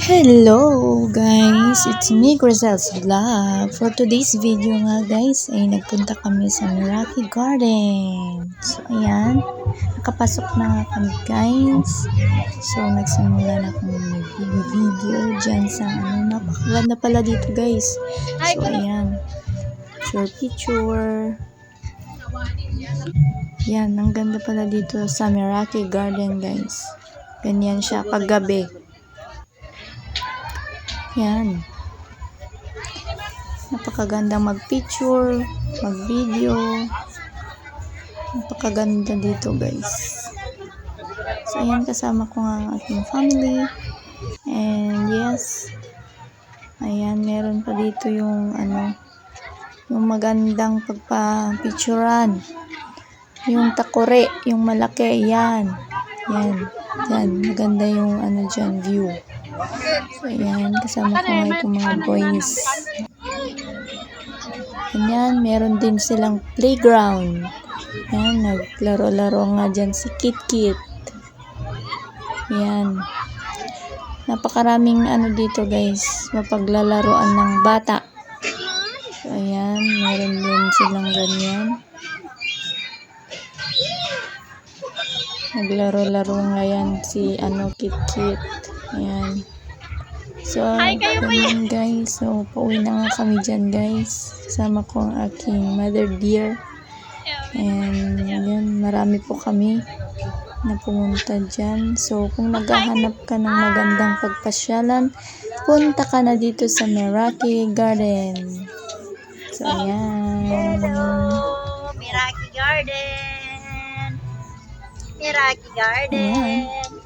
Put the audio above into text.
Hello guys, it's me Grizel's Vlog. For today's video nga guys ay nagpunta kami sa Meraki Garden. So ayan, nakapasok na nga kami guys. So nagsimula na akong mag-video dyan sa napakaganda pala dito guys. So ayan, picture. Yan, ang ganda pala dito sa Meraki Garden guys. Ganyan siya paggabi. Yan. Napakagandang mag-picture, mag-video. Napakaganda dito, guys. So, ayan, kasama ko nga ang aking family. And, yes. Ayan, meron pa dito yung, yung magandang pagpa-picturean. Yung takore, yung malaki, yan. Yan. Yan, maganda yung, dyan, view. So, ayan, kasama ko nga itong mga boys. Ayan, meron din silang playground. Ayan, naglaro-laro nga dyan si Kit. Ayan. Napakaraming dito guys, mapaglalaroan ng bata. So, ayan, meron din silang ganyan. Naglaro-laro nga yan si Kit. Ayan. So, ganun guys. So, pauwi na nga kami dyan guys. Kasama ko ang aking mother dear. And, yun, marami po kami na pumunta dyan. So, kung naghahanap ka ng magandang pagpasyalan, punta ka na dito sa Meraki Garden. So, ayan. Meraki Garden. Meraki Garden. Ayan.